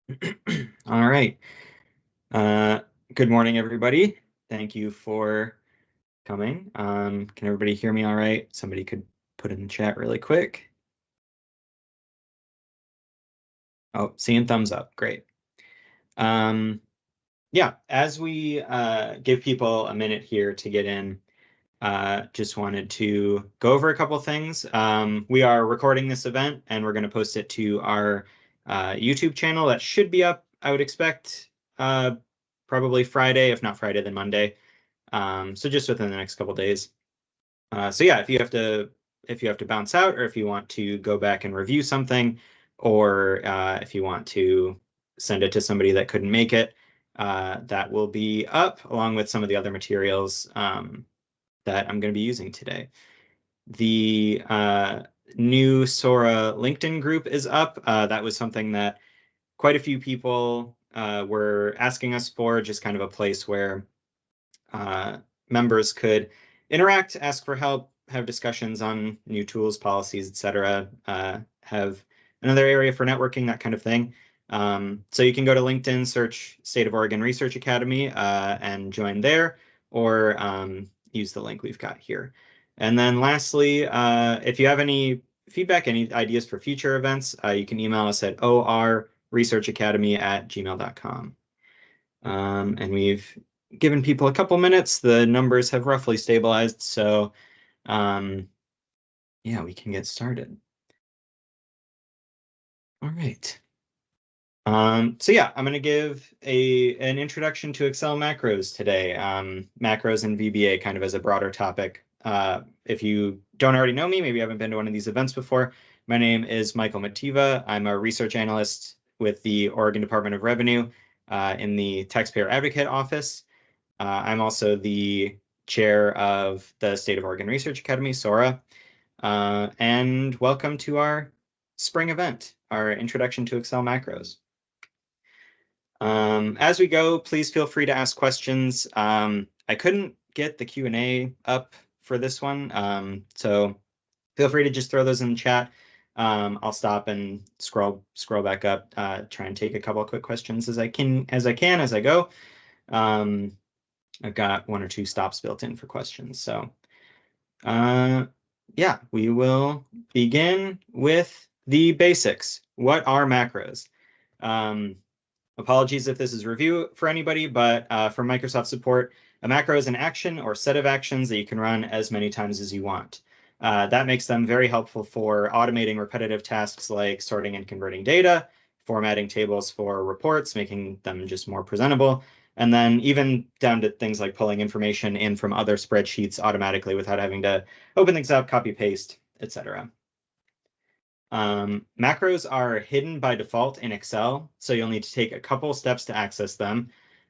All right. Good morning, everybody. Thank you for coming. Can everybody hear me all right? Somebody could put in the chat really quick. Oh, seeing thumbs up. Great. Yeah, as we give people a minute here to get in, just wanted to go over a couple things. We are recording this event and we're going to post it to our YouTube channel. That should be up, I would expect, probably Friday. If not Friday, then Monday. So just within the next couple days. So yeah, if you have to bounce out, or if you want to go back and review something, or if you want to send it to somebody that couldn't make it, that will be up along with some of the other materials that I'm going to be using today. The new SORA LinkedIn group is up. That was something that quite a few people were asking us for, just kind of a place where members could interact, ask for help, have discussions on new tools, policies, etc. Have another area for networking, that kind of thing. So you can go to LinkedIn, search State of Oregon Research Academy, and join there, or use the link we've got here. And then lastly, if you have any feedback, any ideas for future events, you can email us at orresearchacademy@gmail.com. And we've given people a couple minutes. The numbers have roughly stabilized, so yeah, we can get started. All right. So yeah, I'm going to give an introduction to Excel macros today. Macros and VBA kind of as a broader topic. If you don't already know me, maybe you haven't been to one of these events before, my name is Michael Metiva. I'm a research analyst with the Oregon Department of Revenue in the Taxpayer Advocate Office. I'm also the chair of the State of Oregon Research Academy, SORA. And welcome to our spring event, our Introduction to Excel Macros. As we go, please feel free to ask questions. I couldn't get the Q&A up for this one, so feel free to just throw those in the chat. I'll stop and scroll back up, try and take a couple of quick questions as I can as I go. I've got one or two stops built in for questions. So yeah, we will begin with the basics. What are macros? Apologies if this is review for anybody, but for Microsoft support, a macro is an action or set of actions that you can run as many times as you want. That makes them very helpful for automating repetitive tasks like sorting and converting data, formatting tables for reports, making them just more presentable, and then even down to things like pulling information in from other spreadsheets automatically without having to open things up, copy, paste, etc. Macros are hidden by default in Excel, so you'll need to take a couple steps to access them.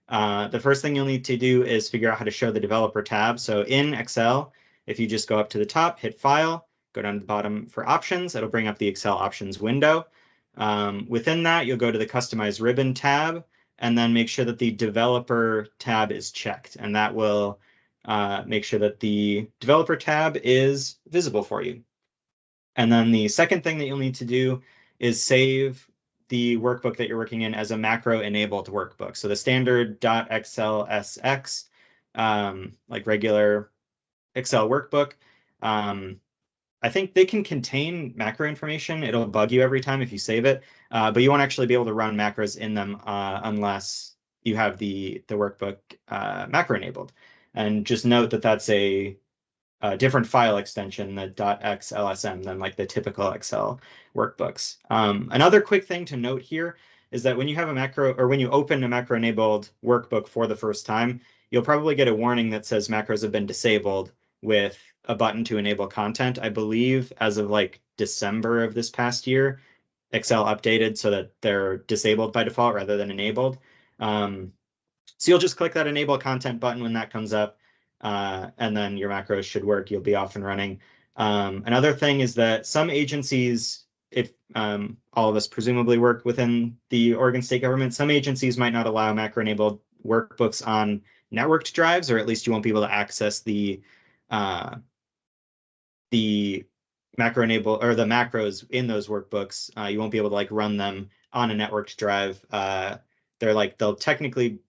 The first thing you'll need to do is figure out how to show the developer tab. So in Excel, if you just go up to the top, hit File, go down to the bottom for Options, it'll bring up the Excel Options window. Within that, you'll go to the Customize Ribbon tab, and then make sure that the Developer tab is checked, and that will make sure that the Developer tab is visible for you. And then the second thing that you'll need to do is save the workbook that you're working in as a macro-enabled workbook. So the standard .xlsx, like regular Excel workbook, I think they can contain macro information. It'll bug you every time if you save it, but you won't actually be able to run macros in them unless you have the workbook macro-enabled. And just note that that's a different file extension, the .xlsm, than like the typical Excel workbooks. Another quick thing to note here is that when you have a macro, or when you open a macro-enabled workbook for the first time, you'll probably get a warning that says macros have been disabled with a button to enable content. I believe as of like December of this past year, Excel updated so that they're disabled by default rather than enabled. So you'll just click that enable content button when that comes up, and then your macros should work. You'll be off and running. Another thing is that some agencies, if all of us presumably work within the Oregon state government, some agencies might not allow macro-enabled workbooks on networked drives, or at least you won't be able to access the macro enable or the macros in those workbooks, you won't be able to like run them on a networked drive. They'll technically,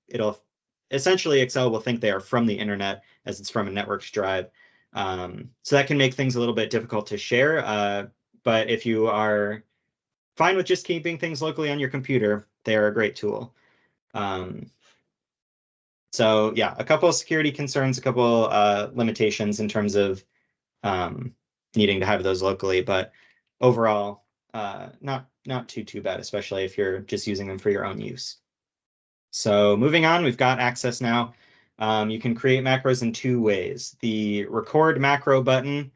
essentially Excel will think they are from the internet as it's from a networked drive. So that can make things a little bit difficult to share. But if you are fine with just keeping things locally on your computer, they are a great tool. So yeah, a couple of security concerns, a couple limitations in terms of needing to have those locally, but overall, not too bad, especially if you're just using them for your own use. So moving on, we've got access now. You can create macros in two ways. The record macro button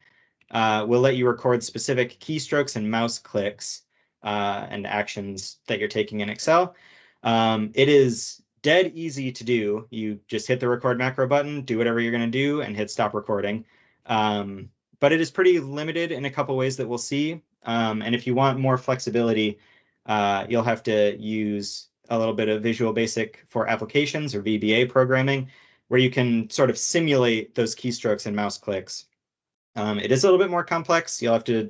will let you record specific keystrokes and mouse clicks and actions that you're taking in Excel. It is dead easy to do. You just hit the record macro button, do whatever you're going to do, and hit stop recording. But it is pretty limited in a couple ways that we'll see. And if you want more flexibility, you'll have to use a little bit of Visual Basic for Applications or VBA programming, where you can sort of simulate those keystrokes and mouse clicks. It is a little bit more complex. You'll have to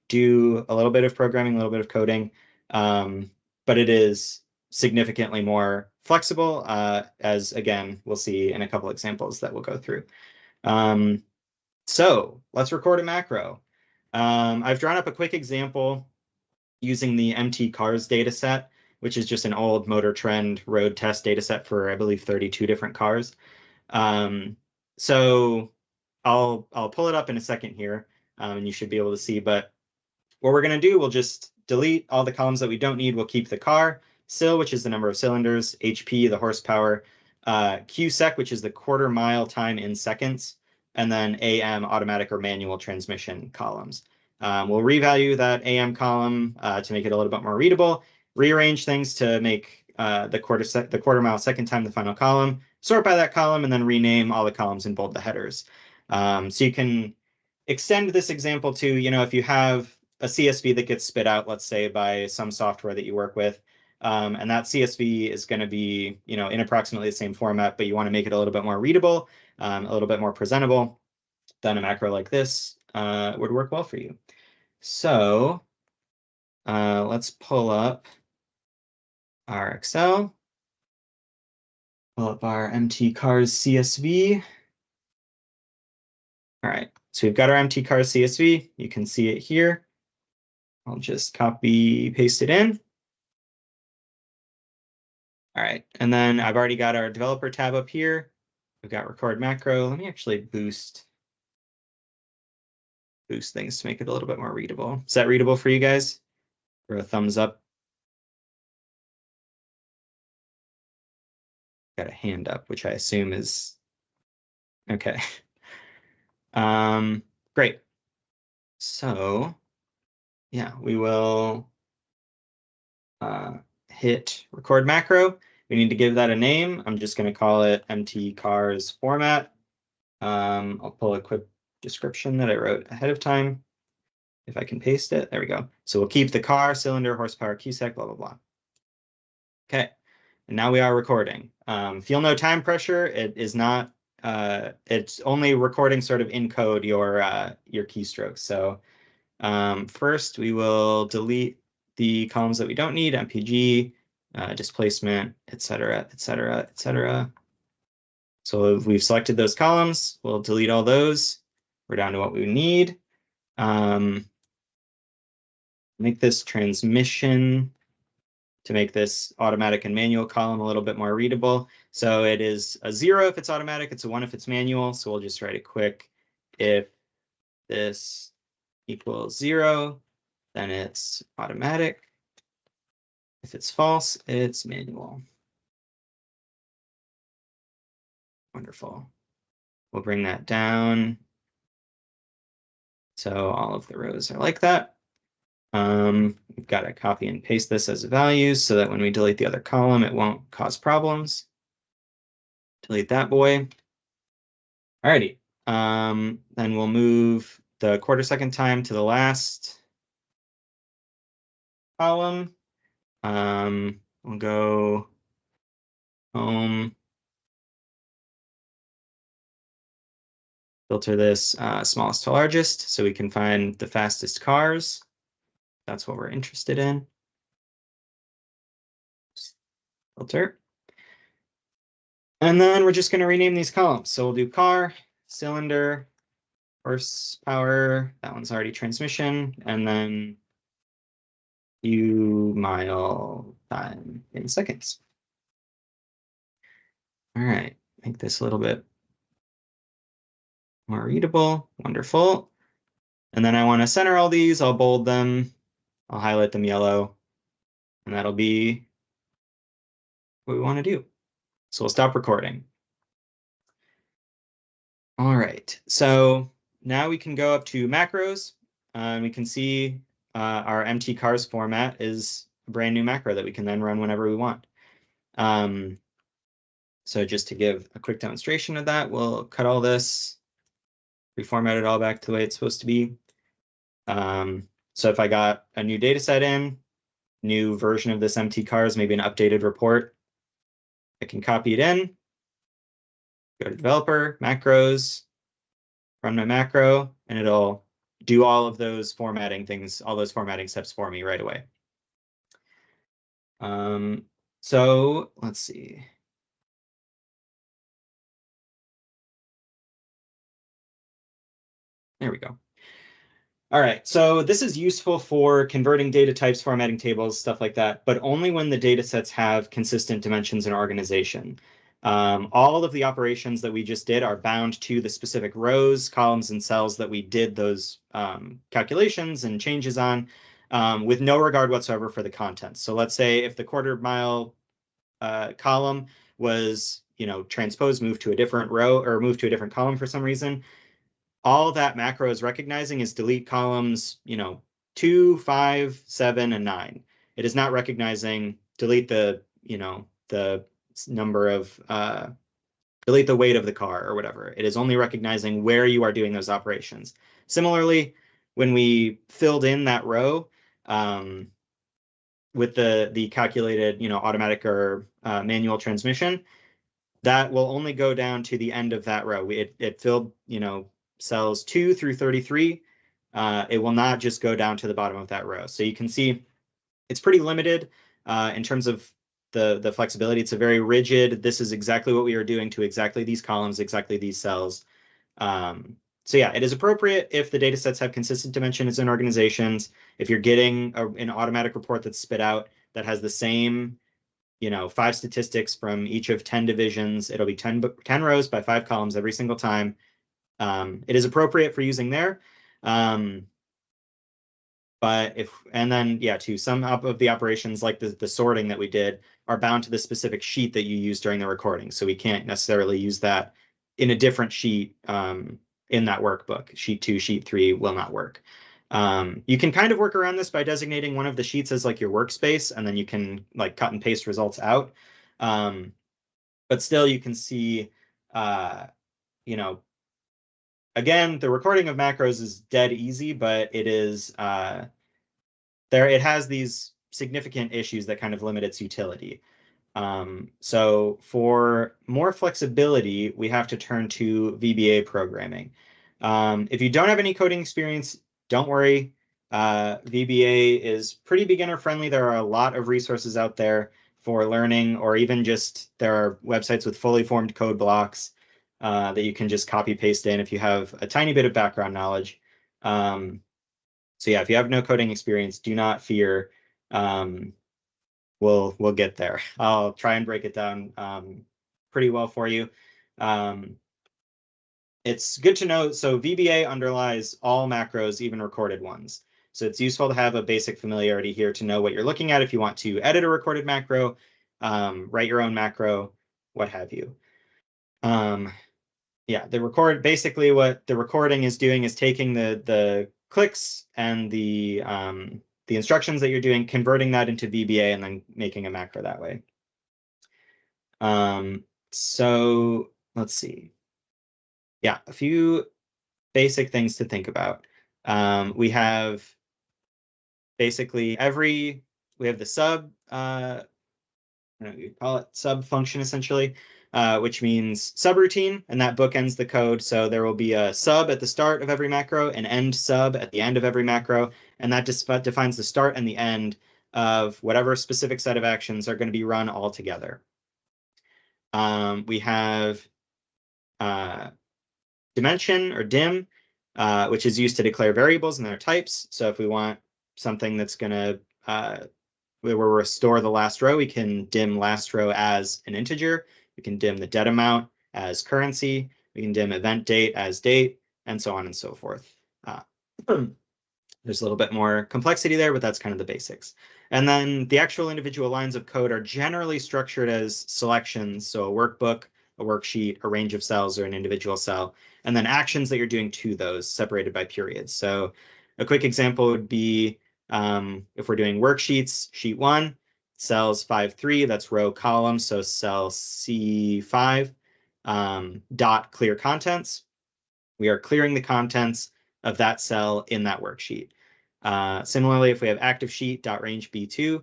do a little bit of programming, a little bit of coding, but it is significantly more flexible, as again, we'll see in a couple examples that we'll go through. So let's record a macro. I've drawn up a quick example using the MT cars data set, which is just an old Motor Trend road test data set for, I believe, 32 different cars. So I'll pull it up in a second here, and you should be able to see. But what we're going to do, we'll just delete all the columns that we don't need. We'll keep the car, SIL, which is the number of cylinders, HP, the horsepower, QSEC, which is the quarter mile time in seconds, and then AM, automatic or manual transmission columns. We'll revalue that AM column to make it a little bit more readable, rearrange things to make the quarter mile second time the final column, sort by that column, and then rename all the columns and bold the headers. So you can extend this example to, if you have a CSV that gets spit out, let's say, by some software that you work with, and that CSV is going to be, in approximately the same format, but you want to make it a little bit more readable, a little bit more presentable, then a macro like this would work well for you. So let's pull up our Excel, pull up our MT cars CSV. All right, so we've got our MT cars CSV. You can see it here. I'll just copy, paste it in. All right, and then I've already got our developer tab up here. We've got record macro. Let me actually boost things to make it a little bit more readable. Is that readable for you guys? Or a thumbs up? Got a hand up, which I assume is okay. Great. So yeah, we will hit record macro. We need to give that a name. I'm just going to call it MT cars format. I'll pull a quick description that I wrote ahead of time. If I can paste it, there we go. So we'll keep the car, cylinder, horsepower, QSEC, blah, blah, blah. Okay, and now we are recording. Feel no time pressure. It is not, it's only recording sort of in code your keystrokes. So first we will delete the columns that we don't need, MPG, displacement, etc., etc., etc. So we've selected those columns. We'll delete all those. We're down to what we need. Make this transmission to make this automatic and manual column a little bit more readable. So it is a 0 if it's automatic, it's a 1 if it's manual. So we'll just write a quick if this equals 0, then it's automatic. If it's false, it's manual. Wonderful. We'll bring that down. So all of the rows are like that. We've got to copy and paste this as values so that when we delete the other column, it won't cause problems. Delete that boy. Alrighty. Then we'll move the quarter second time to the last column. We'll go home. filter this smallest to largest so we can find the fastest cars. That's what we're interested in. Filter. And then we're just going to rename these columns. So we'll do car, cylinder, horsepower. That one's already transmission. And then mile time in seconds. All right, make this a little bit more readable. Wonderful. And then I want to center all these. I'll bold them. I'll highlight them yellow. And that'll be what we want to do. So we'll stop recording. All right, so now we can go up to macros. And we can see our empty cars format is a brand new macro that we can then run whenever we want. So just to give a quick demonstration of that, we'll cut all this, reformat it all back to the way it's supposed to be. So if I got a new data set in, new version of this empty cars, maybe an updated report, I can copy it in, go to developer, macros, run my macro, and it'll do all of those formatting things, all those formatting steps for me right away. So let's see. There we go. All right, so this is useful for converting data types, formatting tables, stuff like that, but only when the data sets have consistent dimensions and organization. All of the operations that we just did are bound to the specific rows, columns, and cells that we did those calculations and changes on, with no regard whatsoever for the content. So let's say if the quarter mile column was, transposed, moved to a different row or moved to a different column for some reason, all that macro is recognizing is delete columns, 2, 5, 7, and 9. It is not recognizing delete the, the number of, delete the weight of the car or whatever. It is only recognizing where you are doing those operations. Similarly, when we filled in that row with the calculated, automatic or manual transmission, that will only go down to the end of that row. It filled, cells 2 through 33. It will not just go down to the bottom of that row. So you can see it's pretty limited in terms of the flexibility. It's a very rigid, this is exactly what we are doing to exactly these columns, exactly these cells. So yeah, it is appropriate if the data sets have consistent dimensions and organizations. If you're getting an automatic report that's spit out that has the same 5 statistics from each of 10 divisions, it'll be 10 rows by 5 columns every single time. It is appropriate for using there. But to some of the operations like the sorting that we did are bound to the specific sheet that you use during the recording. So we can't necessarily use that in a different sheet in that workbook. Sheet 2, sheet 3 will not work. You can kind of work around this by designating one of the sheets as like your workspace, and then you can like cut and paste results out. But still you can see, again, the recording of macros is dead easy, but it is it has these significant issues that kind of limit its utility. So for more flexibility, we have to turn to VBA programming. If you don't have any coding experience, don't worry. VBA is pretty beginner friendly. There are a lot of resources out there for learning, or even just there are websites with fully formed code blocks that you can just copy paste in if you have a tiny bit of background knowledge. So yeah, if you have no coding experience, do not fear. We'll get there. I'll try and break it down pretty well for you. It's good to know. So VBA underlies all macros, even recorded ones. So it's useful to have a basic familiarity here to know what you're looking at if you want to edit a recorded macro, write your own macro, what have you. Yeah, basically what the recording is doing is taking the clicks and the instructions that you're doing, converting that into VBA, and then making a macro that way. So let's see. Yeah, a few basic things to think about. We have basically we have the sub, you call it sub function essentially. which means subroutine, and that bookends the code. So there will be a sub at the start of every macro, an end sub at the end of every macro, and that defines the start and the end of whatever specific set of actions are going to be run all together. We have dimension or dim, which is used to declare variables and their types. So if we want something that's going to where we restore the last row, we can dim last row as an integer. We can dim the dead amount as currency. We can dim event date as date, and so on and so forth. There's a little bit more complexity there, but that's kind of the basics. And then the actual individual lines of code are generally structured as selections, so a workbook, a worksheet, a range of cells, or an individual cell, and then actions that you're doing to those separated by periods. So a quick example would be if we're doing worksheets, sheet 1, cells 5-3, that's row column, so cell C5, dot clear contents. We are clearing the contents of that cell in that worksheet. Similarly, if we have active sheet dot range B2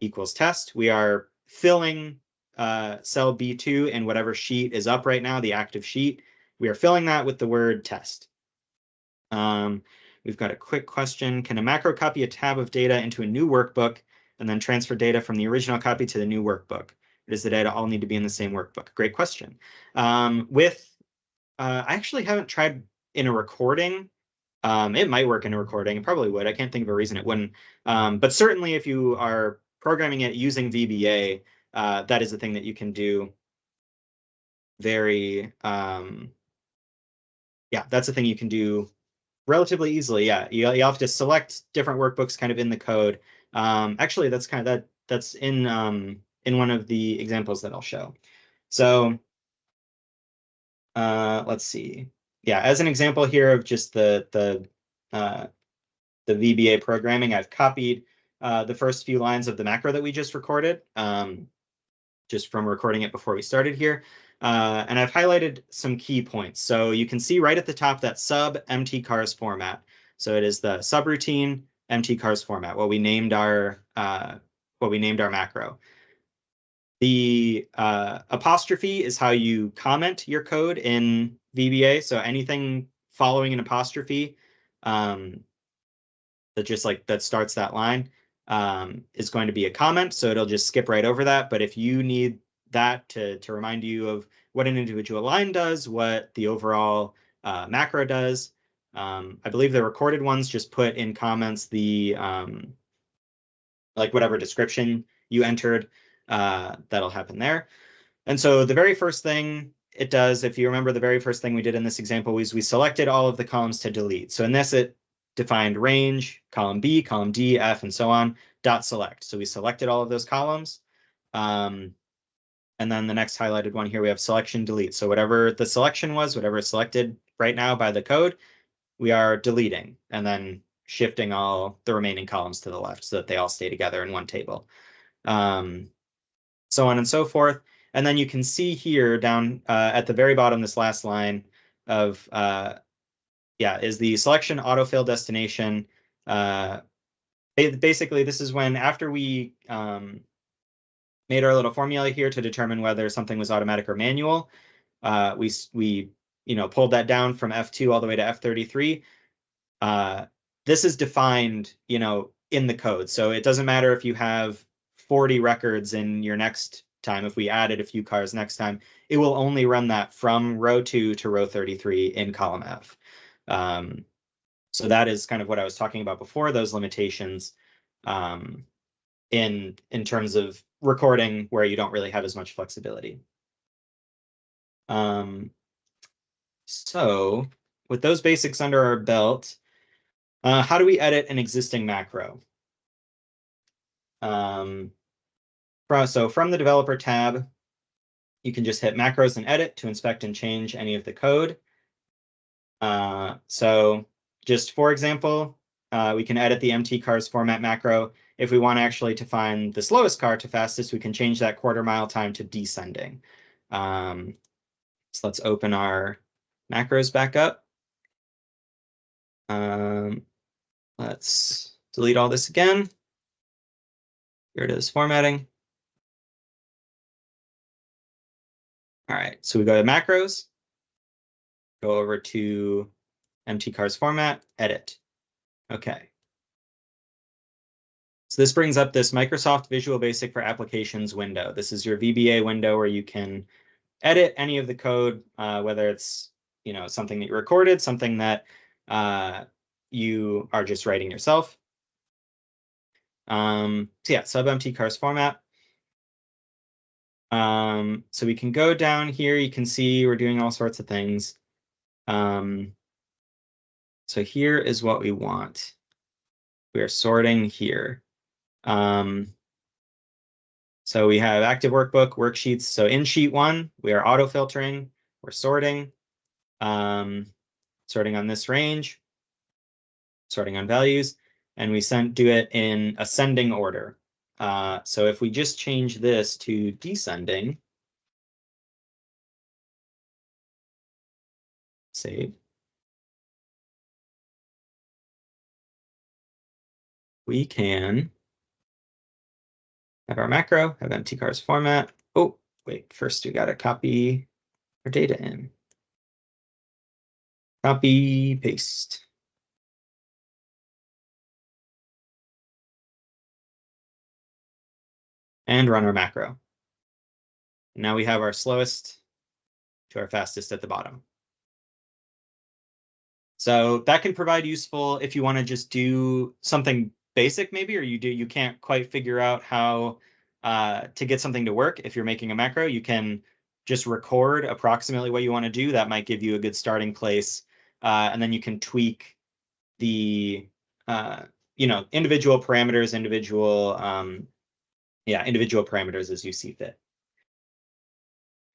equals test, we are filling cell B2 in whatever sheet is up right now, the active sheet. We are filling that with the word test. We've got a quick question. Can a macro copy a tab of data into a new workbook and then transfer data from the original copy to the new workbook? Does the data all need to be in the same workbook? Great question. I actually haven't tried in a recording. It might work in a recording. It probably would. I can't think of a reason it wouldn't. But certainly if you are programming it using VBA, that is a thing that you can do very, yeah, that's a thing you can do relatively easily. Yeah, you have to select different workbooks kind of in the code. Actually, that's kind of that's in one of the examples that I'll show. So let's see. Yeah, as an example here of just the VBA programming, I've copied the first few lines of the macro that we just recorded, just from recording it before we started here. And I've highlighted some key points. So you can see right at the top that sub mtcars format. So it is the subroutine mtcars format, what we named our macro. The apostrophe is how you comment your code in VBA. So anything following an apostrophe that starts that line is going to be a comment. So it'll just skip right over that. But if you need that to remind you of what an individual line does, what the overall macro does, I believe the recorded ones just put in comments the like whatever description you entered, that'll happen there. And so the very first thing it does, if you remember the very first thing we did in this example, was we selected all of the columns to delete. So in this, it defined range, column B, column D, F, and so on, dot select. So we selected all of those columns. And then the next highlighted one here, we have selection delete. So whatever the selection was, whatever is selected right now by the code, we are deleting and then shifting all the remaining columns to the left so that they all stay together in one table. So on and so forth. And then you can see here down at the very bottom, this last line of, is the selection autofill destination. Basically, this is when after we made our little formula here to determine whether something was automatic or manual, we pulled that down from F2 all the way to F33. This is defined, in the code. So it doesn't matter if you have 40 records in your next time. If we added a few cars next time, it will only run that from row 2 to row 33 in column F. So that is kind of what I was talking about before, those limitations in terms of recording where you don't really have as much flexibility. So with those basics under our belt, how do we edit an existing macro? So from the developer tab, you can just hit macros and edit to inspect and change any of the code. So just for example, we can edit the mtcars format macro. If we want actually to find the slowest car to fastest, we can change that quarter-mile time to descending. So let's open our macros back up. Let's delete all this again. Here it is, formatting. All right, so we go to macros, go over to mtcars format, edit. Okay. So this brings up this Microsoft Visual Basic for Applications window. This is your VBA window where you can edit any of the code, whether it's something that you recorded, something that you are just writing yourself. So yeah, sub mtcars format. So we can go down here. You can see we're doing all sorts of things. So here is what we want. We are sorting here. So we have active workbook, worksheets. So in sheet 1, we are auto filtering. We're sorting. Sorting on this range. Sorting on values. And we do it in ascending order. So if we just change this to descending, save, we can have our macro, have mtcars format. Oh, wait, first we got to copy our data in. Copy, paste. And run our macro. Now we have our slowest to our fastest at the bottom. So that can provide useful if you want to just do something basic maybe, or you can't quite figure out how to get something to work. If you're making a macro, you can just record approximately what you want to do. That might give you a good starting place. And then you can tweak the individual parameters, individual parameters as you see fit.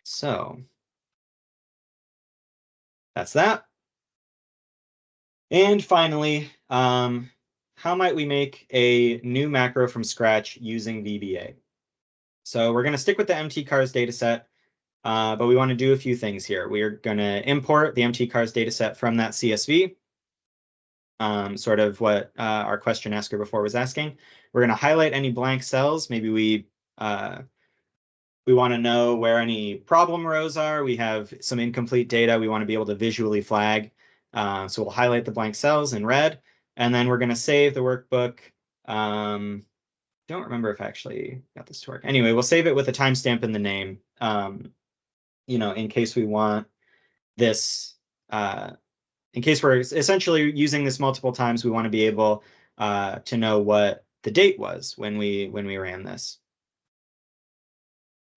So that's that. And finally, how might we make a new macro from scratch using VBA? So we're going to stick with the mtcars dataset, but we want to do a few things here. We're going to import the mtcars dataset from that CSV, sort of what our question asker before was asking. We're going to highlight any blank cells. Maybe we want to know where any problem rows are. We have some incomplete data we want to be able to visually flag. So we'll highlight the blank cells in red, and then we're going to save the workbook. Don't remember if I actually got this to work. Anyway, we'll save it with a timestamp in the name, in case we want this, in case we're essentially using this multiple times, we want to be able to know what the date was when we ran this.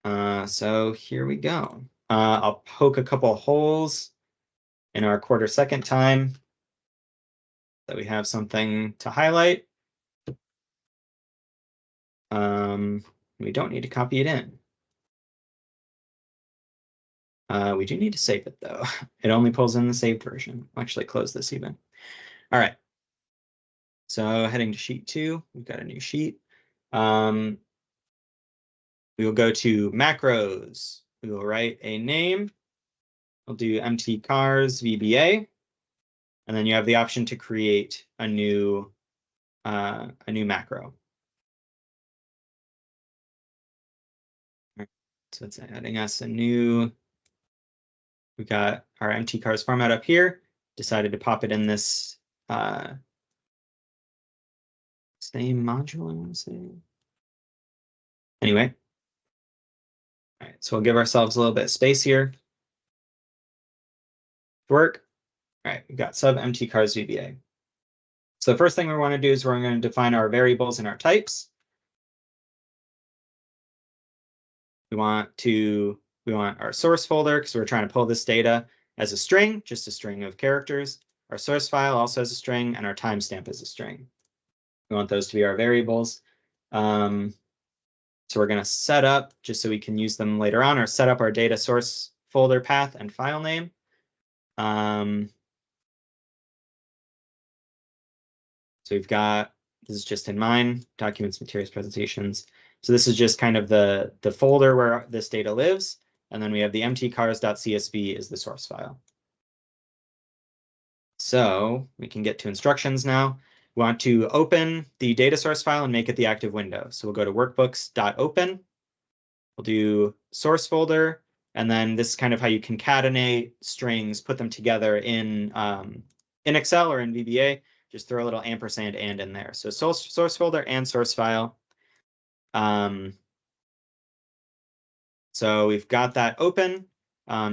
So here we go. I'll poke a couple holes in our quarter-second time so we have something to highlight. We don't need to copy it in. We do need to save it, though. It only pulls in the saved version. I'll actually close this even. All right. So heading to sheet 2, we've got a new sheet. We will go to macros. We will write a name. We'll do mtcars VBA. And then you have the option to create a new macro. So it's adding us a new. We got our mtcars format up here. Decided to pop it in this same module, I want to say. Anyway. All right, so we'll give ourselves a little bit of space here. Work. All right, we've got sub mtcars VBA. So the first thing we want to do is we're going to define our variables and our types. We want our source folder because we're trying to pull this data as a string, just a string of characters. Our source file also has a string, and our timestamp is a string. We want those to be our variables. So we're going to set up, just so we can use them later on, or set up our data source folder path and file name. So we've got, this is just in mine, documents, materials, presentations. So this is just kind of the folder where this data lives. And then we have the mtcars.csv is the source file. So we can get to instructions now. We want to open the data source file and make it the active window. So we'll go to workbooks.open. We'll do source folder. And then this is kind of how you concatenate strings, put them together in Excel or in VBA. Just throw a little ampersand and in there. So source folder and source file. So we've got that open.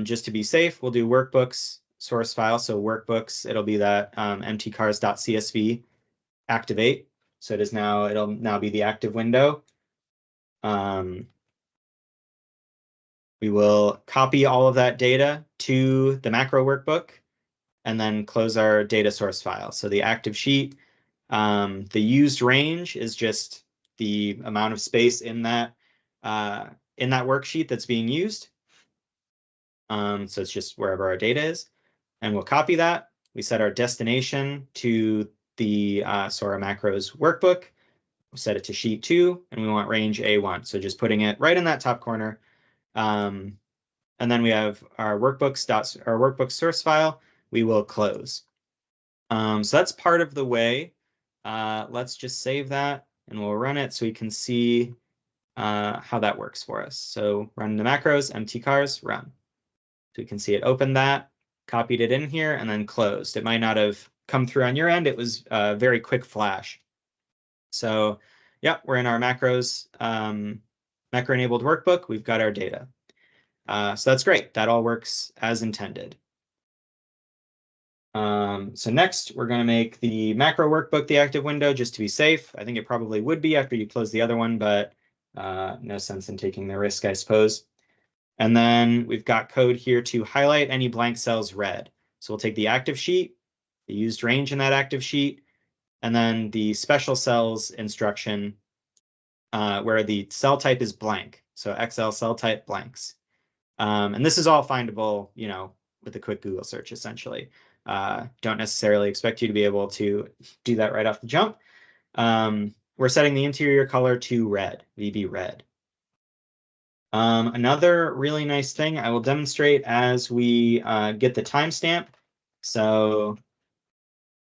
Just to be safe, we'll do workbooks source file. So workbooks, it'll be that mtcars.csv activate. So it'll now be the active window. We will copy all of that data to the macro workbook and then close our data source file. So the active sheet, the used range is just the amount of space in that worksheet that's being used. So it's just wherever our data is. And we'll copy that. We set our destination to the SORA Macros workbook. We'll set it to sheet 2, and we want range A1. So just putting it right in that top corner. And then we have our workbook source file. We will close. So that's part of the way. Let's just save that, and we'll run it so we can see how that works for us. So run the macros, mtcars, run. So we can see it opened that, copied it in here, and then closed. It might not have come through on your end. It was a very quick flash. So yeah, we're in our macros, macro-enabled workbook. We've got our data. So that's great. That all works as intended. So next, we're going to make the macro workbook the active window just to be safe. I think it probably would be after you close the other one, but no sense in taking the risk, I suppose. And then we've got code here to highlight any blank cells red. So we'll take the active sheet, the used range in that active sheet, and then the special cells instruction where the cell type is blank. So XL cell type blanks. And this is all findable, with a quick Google search, essentially. Don't necessarily expect you to be able to do that right off the jump. We're setting the interior color to red, VB red. Another really nice thing I will demonstrate as we get the timestamp. So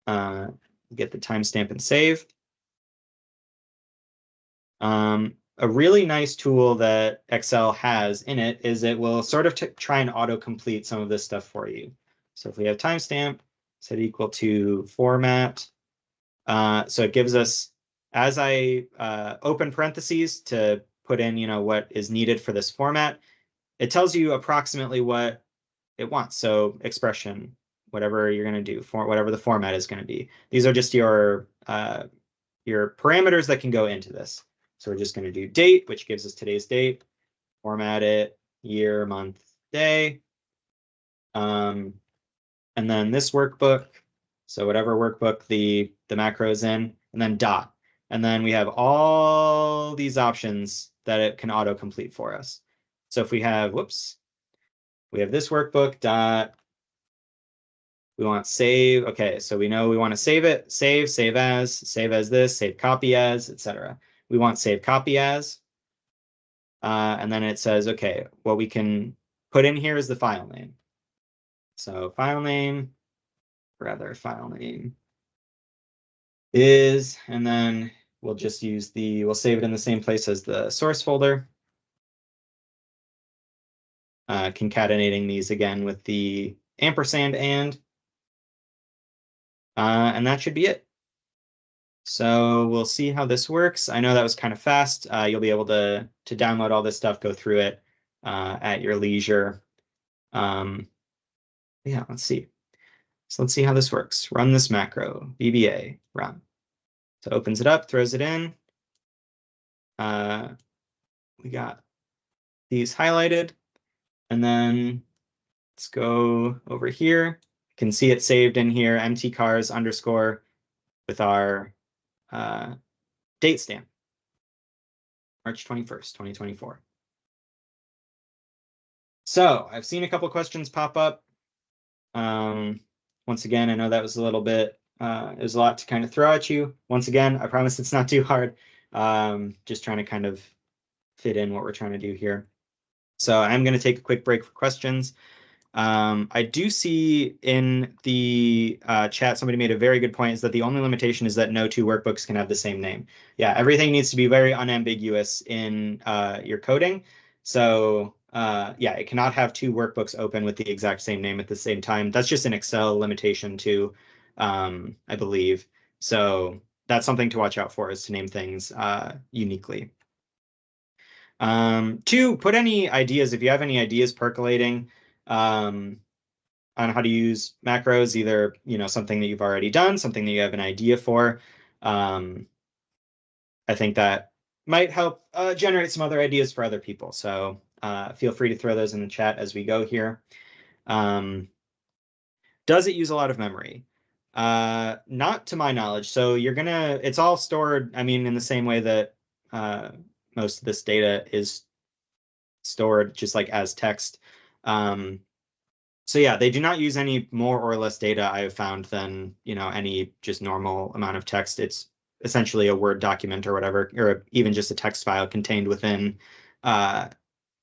get the timestamp and save. A really nice tool that Excel has in it is it will sort of try and auto-complete some of this stuff for you. So if we have timestamp, set equal to format. So it gives us, as I open parentheses to put in, what is needed for this format, it tells you approximately what it wants. So expression, whatever you're going to do, for whatever the format is going to be. These are just your parameters that can go into this. So we're just going to do date, which gives us today's date, format it, year, month, day. And then this workbook, so whatever workbook the macro is in, and then dot. And then we have all these options that it can auto-complete for us. So if we have, we have this workbook, dot, we want save. Okay, so we know we want to save it, save as this, save copy as, etc. We want save copy as. And then it says, okay, what we can put in here is the file name. So file name is, and then we'll just use we'll save it in the same place as the source folder. Concatenating these again with the ampersand and that should be it. So we'll see how this works. I know that was kind of fast. You'll be able to download all this stuff, go through it at your leisure. Yeah, let's see. So let's see how this works. Run this macro, VBA, run. So it opens it up, throws it in. We got these highlighted. And then let's go over here. You can see it saved in here, mtcars _ with our date stamp, March 21st, 2024. So I've seen a couple questions pop up. Once again, I know that was a little bit, it was a lot to kind of throw at you. Once again, I promise it's not too hard. Just trying to kind of fit in what we're trying to do here. So I'm going to take a quick break for questions. I do see in the chat, somebody made a very good point, is that the only limitation is that no two workbooks can have the same name. Yeah, everything needs to be very unambiguous in your coding. So yeah, it cannot have two workbooks open with the exact same name at the same time. That's just an Excel limitation too, I believe. So that's something to watch out for, is to name things uniquely. 2, put any ideas, if you have any ideas percolating on how to use macros, either, something that you've already done, something that you have an idea for. I think that might help generate some other ideas for other people. So feel free to throw those in the chat as we go here. Does it use a lot of memory? Not to my knowledge. So it's all stored, in the same way that most of this data is stored just like as text. So yeah, they do not use any more or less data I have found than, any just normal amount of text. It's essentially a Word document or whatever, or even just a text file contained within the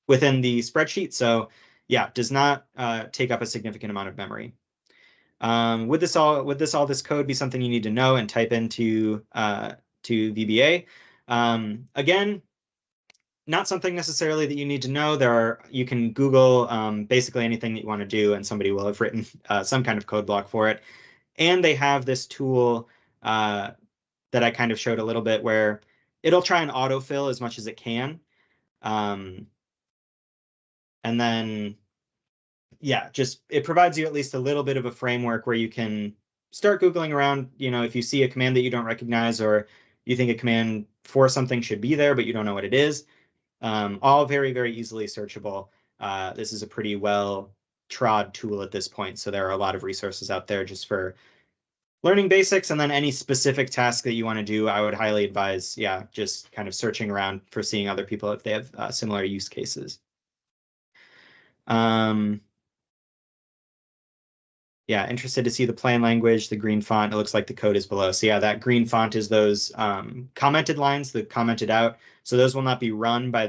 spreadsheet. So yeah, does not take up a significant amount of memory. Would this code be something you need to know and type into to VBA? Again, not something necessarily that you need to know. You can Google basically anything that you want to do, and somebody will have written some kind of code block for it. And they have this tool that I kind of showed a little bit, where it'll try and autofill as much as it can. And then, yeah, just it provides you at least a little bit of a framework where you can start Googling around, if you see a command that you don't recognize, or you think a command for something should be there, but you don't know what it is. All very, very easily searchable. This is a pretty well-trod tool at this point, so there are a lot of resources out there just for learning basics, and then any specific task that you want to do, I would highly advise, yeah, just kind of searching around for seeing other people if they have similar use cases. Yeah, interested to see the plain language, the green font. It looks like the code is below. So yeah, that green font is those commented lines, the commented out. So those will not be run by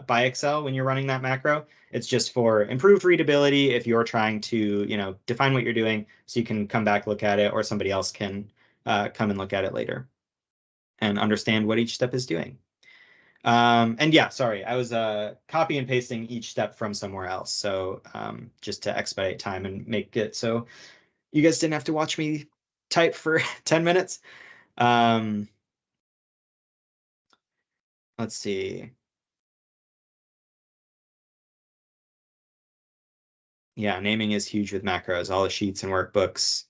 by Excel when you're running that macro. It's just for improved readability if you're trying to, define what you're doing, so you can come back, look at it, or somebody else can come and look at it later and understand what each step is doing. And yeah, sorry, I was copy and pasting each step from somewhere else. So just to expedite time and make it so you guys didn't have to watch me type for 10 minutes. Let's see. Yeah, naming is huge with macros. All the sheets and workbooks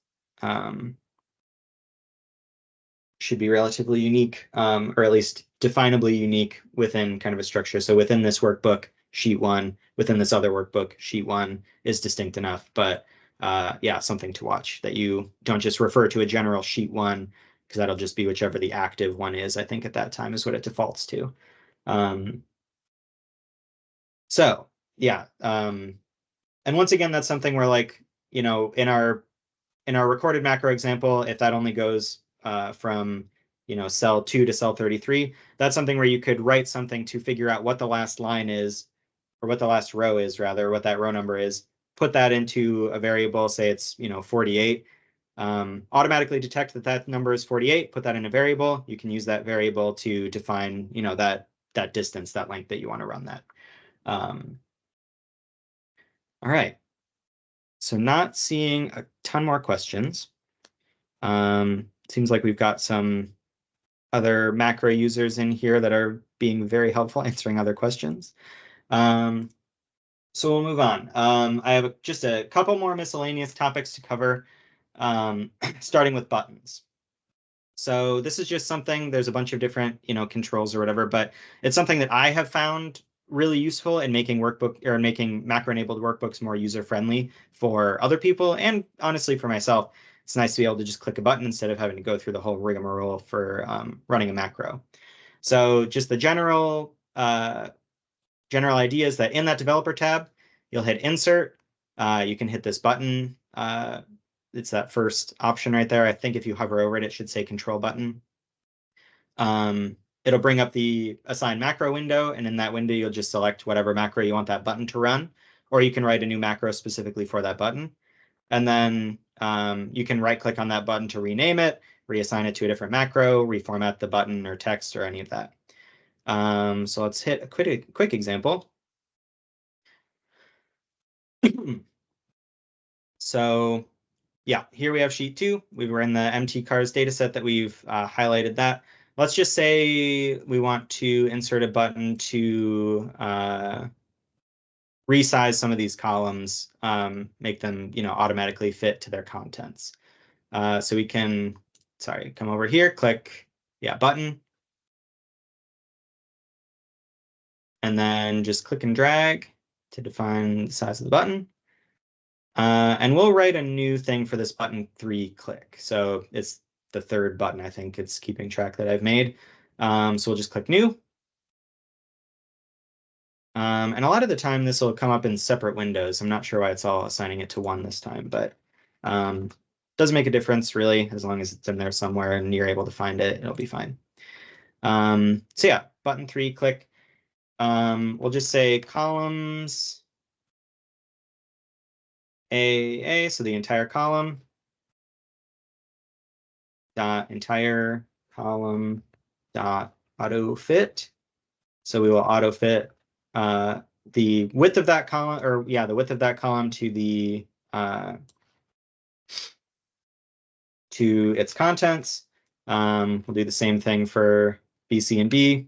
should be relatively unique, or at least definably unique within kind of a structure. So within this workbook, sheet 1, within this other workbook, sheet 1 is distinct enough. But yeah, something to watch, that you don't just refer to a general sheet 1, because that'll just be whichever the active one is. I think at that time is what it defaults to. So yeah, and once again, that's something where, like, in our recorded macro example, if that only goes from cell 2 to cell 33, that's something where you could write something to figure out what the last line is, or what the last row is, rather, what that row number is, put that into a variable, say it's 48, automatically detect that number is 48, put that in a variable. You can use that variable to define that distance, that length that you want to run that. All right, so not seeing a ton more questions. Seems like we've got some other macro users in here that are being very helpful answering other questions. So we'll move on. I have just a couple more miscellaneous topics to cover, starting with buttons. So this is just something, there's a bunch of different, controls or whatever, but it's something that I have found really useful in making macro-enabled workbooks more user-friendly for other people, and honestly for myself. It's nice to be able to just click a button instead of having to go through the whole rigmarole for running a macro. So just the general idea is that in that developer tab, you'll hit insert. You can hit this button. It's that first option right there. I think if you hover over it, it should say control button. It'll bring up the assign macro window, and in that window, you'll just select whatever macro you want that button to run, or you can write a new macro specifically for that button. And then you can right-click on that button to rename it, reassign it to a different macro, reformat the button or text or any of that. So let's hit a quick example. So yeah, here we have sheet 2. We were in the MT cars data set that we've highlighted that. Let's just say we want to insert a button to resize some of these columns, make them, automatically fit to their contents. So we can, come over here, click, button. And then just click and drag to define the size of the button. And we'll write a new thing for this button 3 click. So it's the third button, I think it's keeping track that I've made. So we'll just click new. And a lot of the time this will come up in separate windows. I'm not sure why it's all assigning it to 1 this time, but doesn't make a difference really, as long as it's in there somewhere and you're able to find it, it'll be fine. So yeah, button 3 click. We'll just say columns A, so the entire column, dot entire column dot auto fit. So we will auto fit the width of that column, or the width of that column to the to its contents. We'll do the same thing for B, C, and B.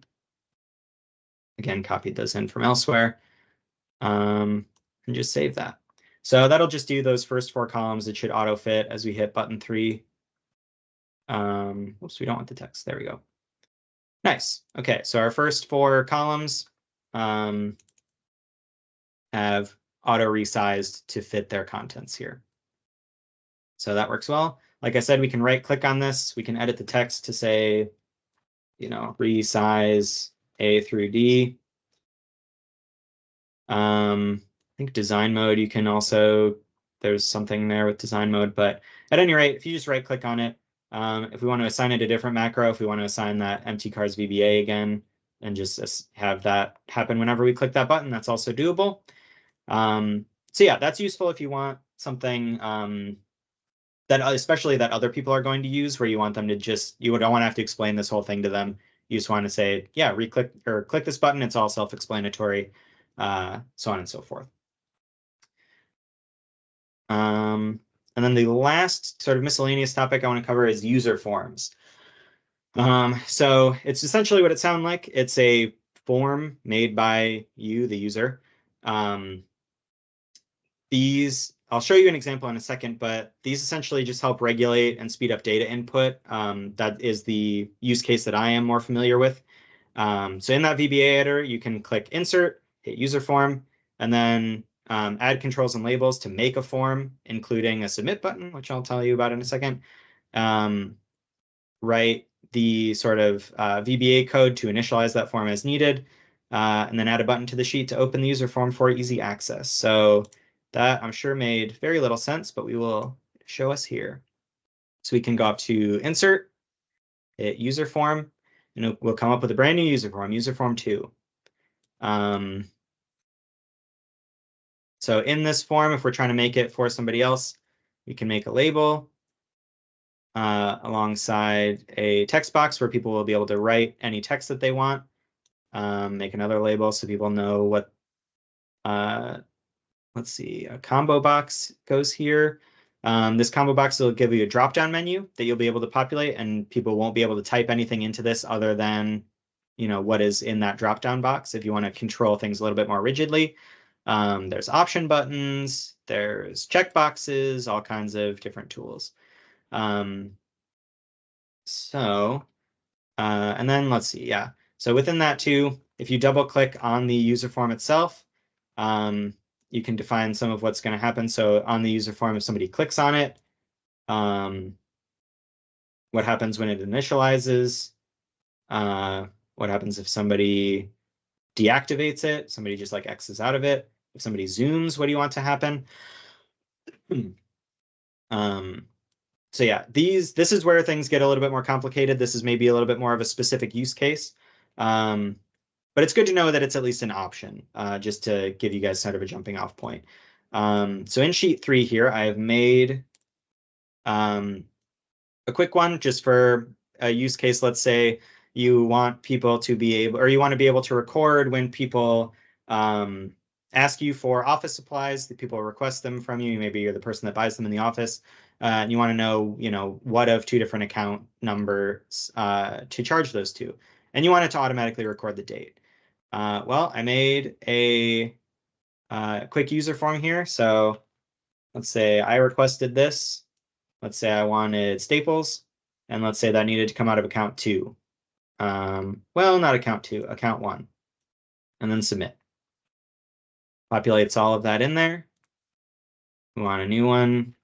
Again, copied those in from elsewhere, and just save that. So that'll just do those first 4 columns. It should auto fit as we hit button 3. Oops, we don't want the text. There we go. Nice. Okay, so our first 4 columns have auto resized to fit their contents here. So that works well. Like I said, we can right click on this. We can edit the text to say, resize A through D. I think design mode, you can also, there's something there with design mode, but at any rate, if you just right click on it, if we want to assign it a different macro, if we want to assign that empty cars VBA again, and just have that happen whenever we click that button, that's also doable. So yeah, that's useful if you want something that especially that other people are going to use, where you want them to just, you don't want to have to explain this whole thing to them. You just want to say, yeah, re-click or click this button. It's all self-explanatory, so on and so forth. And then the last sort of miscellaneous topic I want to cover is user forms. So it's essentially what it sounds like. It's a form made by you, the user. These, I'll show you an example in a second, but these essentially just help regulate and speed up data input. That is the use case that I am more familiar with. So in that VBA editor, you can click Insert, hit User Form, and then add controls and labels to make a form, including a submit button, which I'll tell you about in a second. Write the sort of VBA code to initialize that form as needed, and then add a button to the sheet to open the user form for easy access. So that I'm sure made very little sense, but we will show us here. So we can go up to Insert, hit User Form, and we'll come up with a brand new user form, user form 2. So in this form, if we're trying to make it for somebody else, we can make a label alongside a text box where people will be able to write any text that they want. Make another label so people know what, let's see, a combo box goes here. This combo box will give you a drop-down menu that you'll be able to populate, and people won't be able to type anything into this other than, what is in that drop-down box if you want to control things a little bit more rigidly. There's option buttons, there's checkboxes, all kinds of different tools. And then let's see, yeah. So within that too, if you double click on the user form itself, you can define some of what's going to happen. So on the user form, if somebody clicks on it, what happens when it initializes, what happens if somebody deactivates it, somebody just like X's out of it. If somebody zooms, what do you want to happen? So yeah, this is where things get a little bit more complicated. This is maybe a little bit more of a specific use case. But it's good to know that it's at least an option, just to give you guys sort of a jumping off point. So in sheet 3 here, I have made a quick one just for a use case. Let's say you want people to be able, or you want to be able to record when people ask you for office supplies. The people request them from you. Maybe you're the person that buys them in the office, and you want to know, what of 2 different account numbers to charge those to, and you want it to automatically record the date. Well, I made a quick user form here. So let's say I requested this. Let's say I wanted staples, and let's say that needed to come out of account 2. Well, not account 2, account 1, and then submit. Populates all of that in there. We want a new one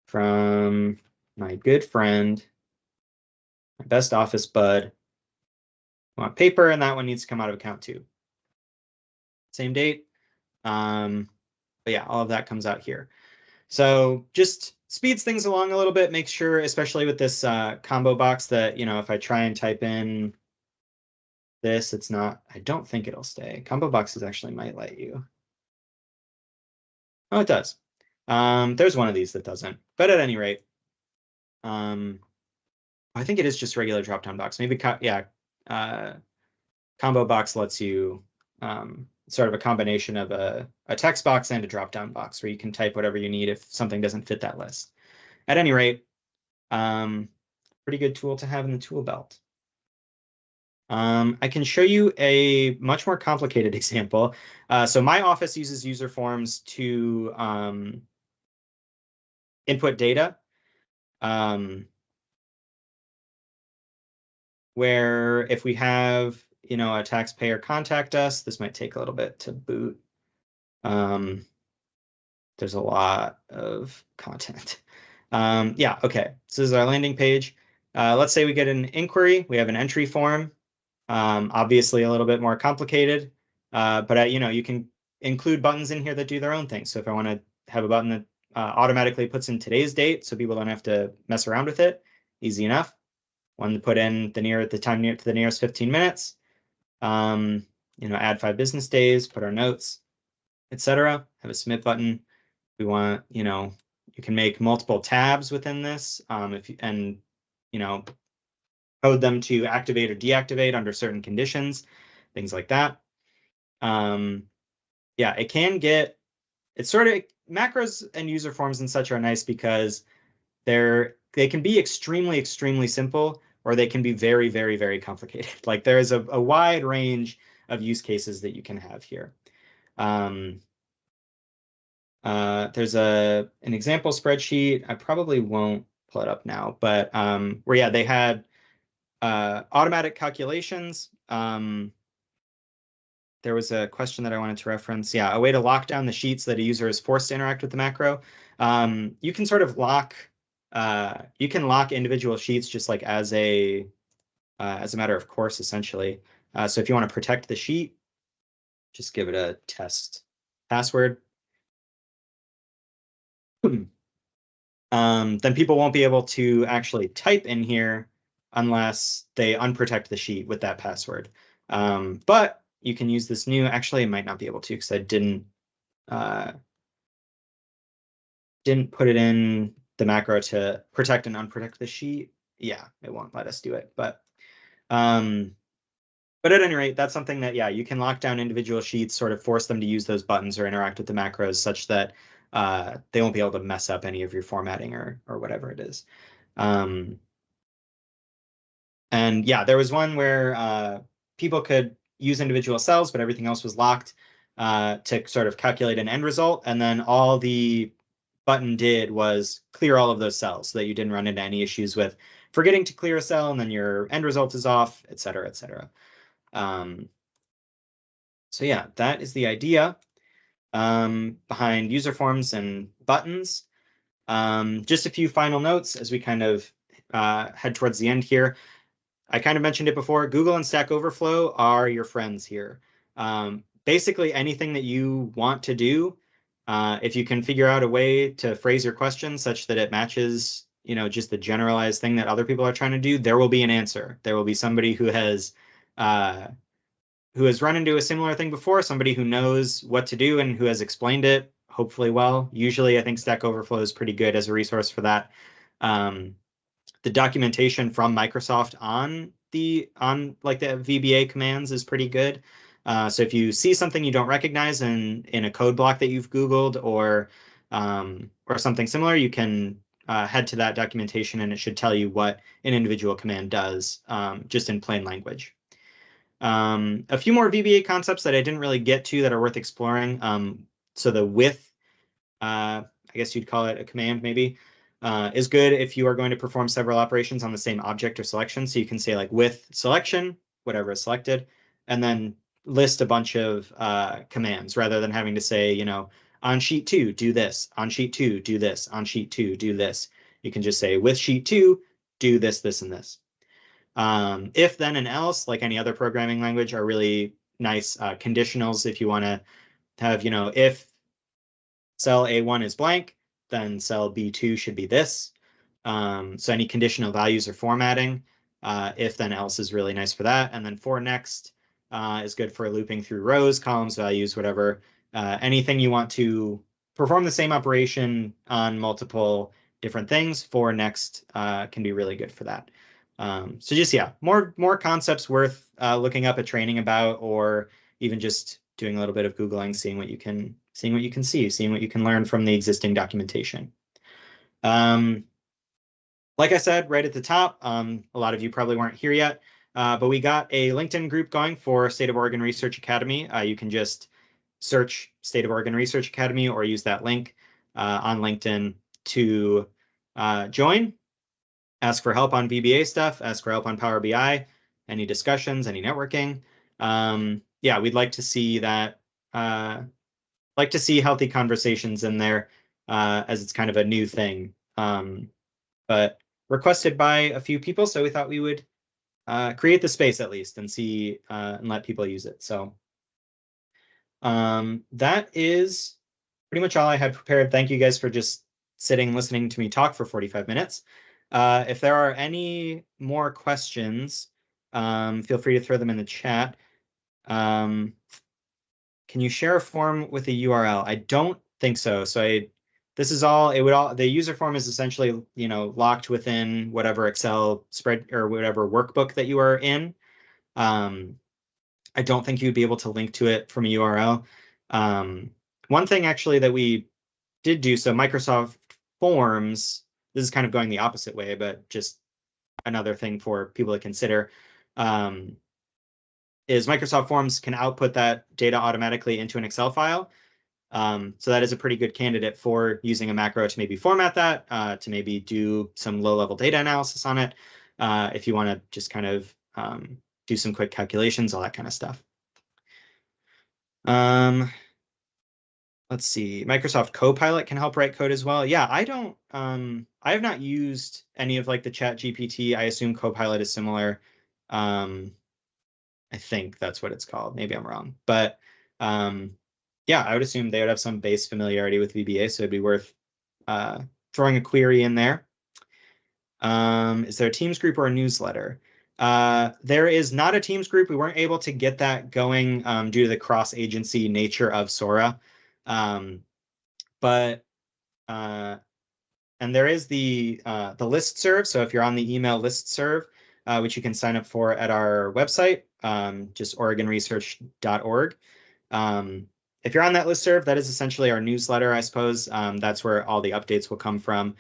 from my good friend, my best office bud. We want paper, and that one needs to come out of account 2. Same date. But yeah, all of that comes out here. So just speeds things along a little bit, makes sure, especially with this combo box, that, if I try and type in this, it's not, I don't think it'll stay. Combo boxes actually might let you. Oh, it does. There's one of these that doesn't, but at any rate, I think it is just regular drop-down box. Maybe, combo box lets you sort of a combination of a text box and a drop-down box where you can type whatever you need if something doesn't fit that list. At any rate, pretty good tool to have in the tool belt. I can show you a much more complicated example. So my office uses UserForms to input data, where if we have a taxpayer contact us, this might take a little bit to boot. There's a lot of content. Yeah, okay. So this is our landing page. Let's say we get an inquiry. We have an entry form. Obviously a little bit more complicated, but you can include buttons in here that do their own thing. So if I want to have a button that automatically puts in today's date, so people don't have to mess around with it, easy enough. One to put in the time near to the nearest 15 minutes. Add 5 business days, put our notes, etc. Have a submit button. We want, you can make multiple tabs within this, code them to activate or deactivate under certain conditions, things like that. Yeah, it's sort of, macros and user forms and such are nice because they can be extremely, extremely simple, or they can be very, very, very complicated. Like there is a wide range of use cases that you can have here. There's an example spreadsheet. I probably won't pull it up now, but where they had automatic calculations. There was a question that I wanted to reference. Yeah, a way to lock down the sheet so that a user is forced to interact with the macro. You can sort of lock individual sheets just like as a matter of course, essentially. So if you want to protect the sheet, just give it a test password. Then people won't be able to actually type in here unless they unprotect the sheet with that password. But you can use this new, actually I might not be able to because I didn't put it in the macro to protect and unprotect the sheet. Yeah, it won't let us do it. But at any rate, that's something that, you can lock down individual sheets, sort of force them to use those buttons or interact with the macros such that they won't be able to mess up any of your formatting or whatever it is. And yeah, there was one where people could use individual cells, but everything else was locked to sort of calculate an end result. And then all the button did was clear all of those cells so that you didn't run into any issues with forgetting to clear a cell and then your end result is off, et cetera, et cetera. So yeah, that is the idea behind user forms and buttons. Just a few final notes as we kind of head towards the end here. I kind of mentioned it before, Google and Stack Overflow are your friends here. Basically anything that you want to do, if you can figure out a way to phrase your question such that it matches, just the generalized thing that other people are trying to do, there will be an answer. There will be somebody who has run into a similar thing before, somebody who knows what to do and who has explained it, hopefully well. Usually I think Stack Overflow is pretty good as a resource for that. The documentation from Microsoft on the VBA commands is pretty good. So if you see something you don't recognize in a code block that you've Googled or something similar, you can head to that documentation and it should tell you what an individual command does, just in plain language. A few more VBA concepts that I didn't really get to that are worth exploring. So the with, I guess you'd call it a command maybe, is good if you are going to perform several operations on the same object or selection. So you can say like with selection, whatever is selected, and then list a bunch of commands rather than having to say, you know, on sheet 2, do this, on sheet 2, do this, on sheet 2, do this. You can just say with sheet 2, do this, this, and this. If, then, and else, like any other programming language, are really nice conditionals if you want to have, you know, if cell A1 is blank, then cell B2 should be this. So any conditional values or formatting, if, then, else is really nice for that. And then for next is good for looping through rows, columns, values, whatever. Anything you want to perform the same operation on multiple different things, for next can be really good for that. So just, yeah, more concepts worth looking up a training about, or even just doing a little bit of Googling, seeing what you can see, seeing what you can learn from the existing documentation. Like I said, right at the top, a lot of you probably weren't here yet, but we got a LinkedIn group going for State of Oregon Research Academy. You can just search State of Oregon Research Academy or use that link on LinkedIn to join. Ask for help on VBA stuff, ask for help on Power BI, any discussions, any networking. Yeah, we'd like to see that, like to see healthy conversations in there as it's kind of a new thing. But requested by a few people, so we thought we would create the space at least and see and let people use it. So that is pretty much all I had prepared. Thank you guys for just sitting, listening to me talk for 45 minutes. If there are any more questions, feel free to throw them in the chat. Can you share a form with a URL? I don't think so. So this is all, the user form is essentially, you know, locked within whatever Excel spread or whatever workbook that you are in. I don't think you'd be able to link to it from a URL. One thing actually that we did do, so Microsoft Forms, this is kind of going the opposite way, but just another thing for people to consider, is Microsoft Forms can output that data automatically into an Excel file. So that is a pretty good candidate for using a macro to maybe format that, to maybe do some low-level data analysis on it, if you want to just kind of do some quick calculations, all that kind of stuff. Let's see, Microsoft Copilot can help write code as well. Yeah, I have not used any of like the Chat GPT. I assume Copilot is similar. I think that's what it's called. Maybe I'm wrong, but yeah, I would assume they would have some base familiarity with VBA, so it'd be worth throwing a query in there. Is there a Teams group or a newsletter? There is not a Teams group. We weren't able to get that going due to the cross-agency nature of SORA. But and there is the listserv. So if you're on the email listserv, which you can sign up for at our website, just oregonresearch.org. If you're on that listserv, that is essentially our newsletter, I suppose. That's where all the updates will come from.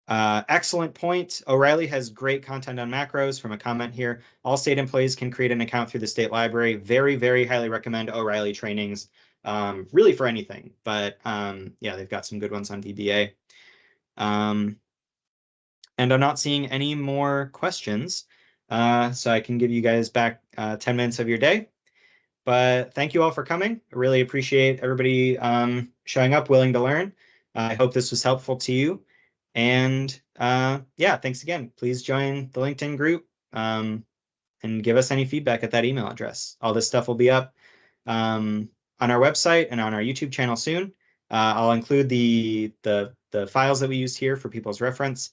Excellent point. O'Reilly has great content on macros from a comment here. All state employees can create an account through the state library. Very, very highly recommend O'Reilly trainings, really for anything. But yeah, they've got some good ones on VBA. And I'm not seeing any more questions, so I can give you guys back 10 minutes of your day. But thank you all for coming. I really appreciate everybody showing up, willing to learn. I hope this was helpful to you. And yeah, thanks again. Please join the LinkedIn group and give us any feedback at that email address. All this stuff will be up on our website and on our YouTube channel soon. I'll include the files that we used here for people's reference.